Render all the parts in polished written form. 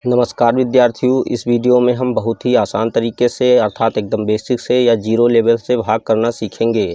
नमस्कार विद्यार्थियों, इस वीडियो में हम बहुत ही आसान तरीके से अर्थात एकदम बेसिक से या जीरो लेवल से भाग करना सीखेंगे।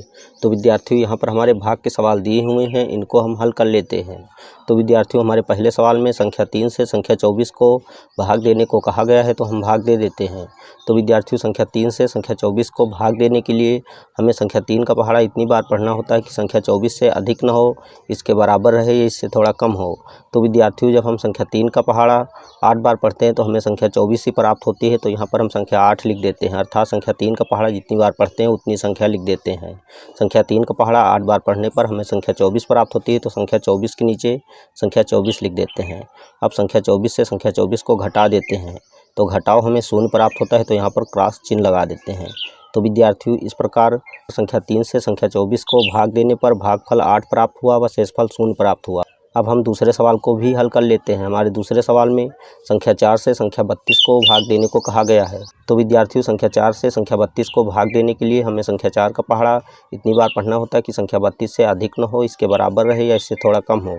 तो विद्यार्थियों यहाँ पर हमारे भाग के सवाल दिए हुए हैं, इनको हम हल कर लेते हैं। तो विद्यार्थियों हमारे पहले सवाल में संख्या 3 से संख्या 24 को भाग देने को कहा गया है, तो हम भाग दे देते हैं। तो विद्यार्थियों संख्या 3 से संख्या 24 को भाग देने के लिए हमें संख्या 3 का पहाड़ा इतनी बार पढ़ना होता है कि संख्या 24 से अधिक न हो, इसके बराबर रहे या इससे थोड़ा कम हो। तो विद्यार्थियों जब हम संख्या 3 का पहाड़ा 8 बार पढ़ते हैं तो हमें संख्या 24 ही प्राप्त होती है। तो यहाँ पर हम संख्या 8 लिख देते हैं, अर्थात संख्या 3 का पहाड़ा जितनी बार पढ़ते हैं उतनी संख्या लिख देते हैं। संख्या 3 का पहाड़ा 8 बार पढ़ने पर हमें संख्या 24 प्राप्त होती है, तो संख्या 24 के नीचे संख्या 24 लिख देते हैं। अब संख्या 24 से संख्या 24 को घटा देते हैं, तो घटाओ हमें शून्य प्राप्त होता है, तो यहाँ पर क्रॉस चिन्ह लगा देते हैं। तो विद्यार्थियों इस प्रकार संख्या 3 से संख्या 24 को भाग देने पर भागफल 8 प्राप्त हुआ व शेषफल 0 प्राप्त हुआ। अब हम दूसरे सवाल को भी हल कर लेते हैं। हमारे दूसरे सवाल में संख्या 4 से संख्या 32 को भाग देने को कहा गया है। तो विद्यार्थियों संख्या 4 से संख्या 32 को भाग देने के लिए हमें संख्या 4 का पहाड़ा इतनी बार पढ़ना होता है कि संख्या 32 से अधिक न हो, इसके बराबर रहे या इससे थोड़ा कम हो।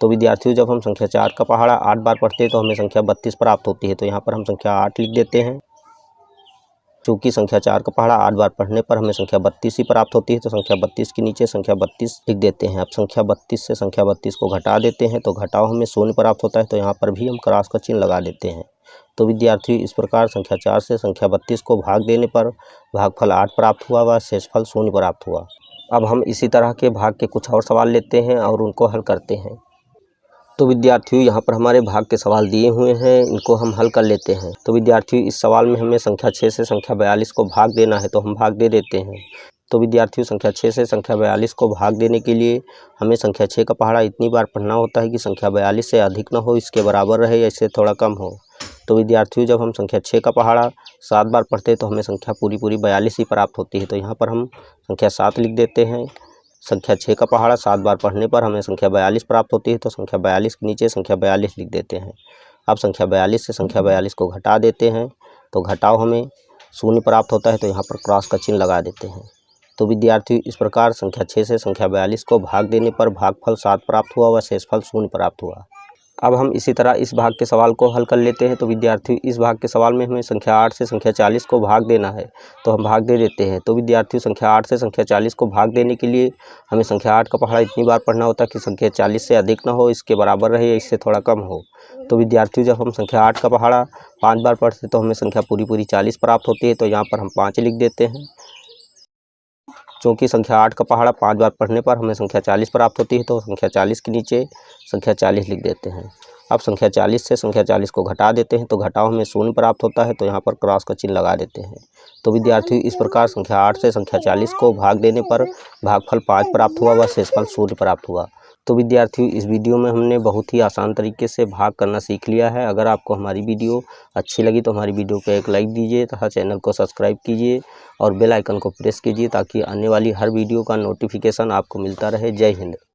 तो विद्यार्थियों जब हम संख्या 4 का पहाड़ा 8 बार पढ़ते हैं तो हमें संख्या 32 प्राप्त होती है, तो यहाँ पर हम संख्या 8 लिख देते हैं। चूँकि संख्या 4 का पहाड़ा 8 बार पढ़ने पर हमें संख्या 32 ही प्राप्त होती है, तो संख्या 32 के नीचे संख्या 32 लिख देते हैं। अब संख्या 32 से संख्या 32 को घटा देते हैं, तो घटाओ हमें शून्य प्राप्त होता है, तो यहाँ पर भी हम क्रॉस का चिन्ह लगा देते हैं। तो विद्यार्थियों इस प्रकार संख्या 4 से संख्या 32 को भाग देने पर भागफल 8 प्राप्त हुआ व शेषफल 0 प्राप्त हुआ। अब हम इसी तरह के भाग के कुछ और सवाल लेते हैं और उनको हल करते हैं। तो विद्यार्थियों यहाँ पर हमारे भाग के सवाल दिए हुए हैं, इनको हम हल कर लेते हैं। तो विद्यार्थियों इस सवाल में हमें संख्या 6 से संख्या 42 को भाग देना है, तो हम भाग दे देते हैं। तो विद्यार्थियों संख्या 6 से संख्या 42 को भाग देने के लिए हमें संख्या 6 का पहाड़ा इतनी बार पढ़ना होता है कि संख्या 42 से अधिक न हो, इसके बराबर रहे या इससे थोड़ा कम हो। तो विद्यार्थियों जब हम संख्या 6 का पहाड़ा 7 बार पढ़ते हैं तो हमें संख्या पूरी 42 ही प्राप्त होती है, तो यहाँ पर हम संख्या 7 लिख देते हैं। संख्या 6 का पहाड़ा 7 बार पढ़ने पर हमें संख्या 42 प्राप्त होती है, तो संख्या 42 के नीचे संख्या 42 लिख देते हैं। अब संख्या 42 से संख्या 42 को घटा देते हैं, तो घटाओ हमें शून्य प्राप्त होता है, तो यहाँ पर क्रॉस का चिन्ह लगा देते हैं। तो विद्यार्थियों इस प्रकार संख्या 6 से संख्या 42 को भाग देने पर भागफल 7 प्राप्त हुआ व शेषफल 0 प्राप्त हुआ। अब हम इसी तरह इस भाग के सवाल को हल कर लेते हैं। तो विद्यार्थियों इस भाग के सवाल में हमें संख्या 8 से संख्या 40 को भाग देना है, तो हम भाग दे देते हैं। तो विद्यार्थियों संख्या 8 से संख्या 40 को भाग देने के लिए हमें संख्या 8 का पहाड़ा इतनी बार पढ़ना होता है कि संख्या 40 से अधिक न हो, इसके बराबर रहे या इससे थोड़ा कम हो। तो विद्यार्थियों जब हम संख्या 8 का पहाड़ा 5 बार पढ़ते हैं तो हमें संख्या पूरी 40 प्राप्त होती है, तो यहाँ पर हम 5 लिख देते हैं। चूँकि संख्या 8 का पहाड़ा 5 बार पढ़ने पर हमें संख्या 40 प्राप्त होती है, तो संख्या 40 के नीचे संख्या 40 लिख देते हैं। अब संख्या 40 से संख्या 40 को घटा देते हैं, तो घटाओ हमें शून्य प्राप्त होता है, तो यहाँ पर क्रॉस का चिन्ह लगा देते हैं। तो विद्यार्थियों इस प्रकार संख्या 8 से संख्या 40 को भाग देने पर भागफल 5 प्राप्त हुआ व शेषफल 0 प्राप्त हुआ। तो विद्यार्थियों इस वीडियो में हमने बहुत ही आसान तरीके से भाग करना सीख लिया है। अगर आपको हमारी वीडियो अच्छी लगी तो हमारी वीडियो को एक लाइक दीजिए तथा चैनल को सब्सक्राइब कीजिए और बेल आइकन को प्रेस कीजिए, ताकि आने वाली हर वीडियो का नोटिफिकेशन आपको मिलता रहे। जय हिंद।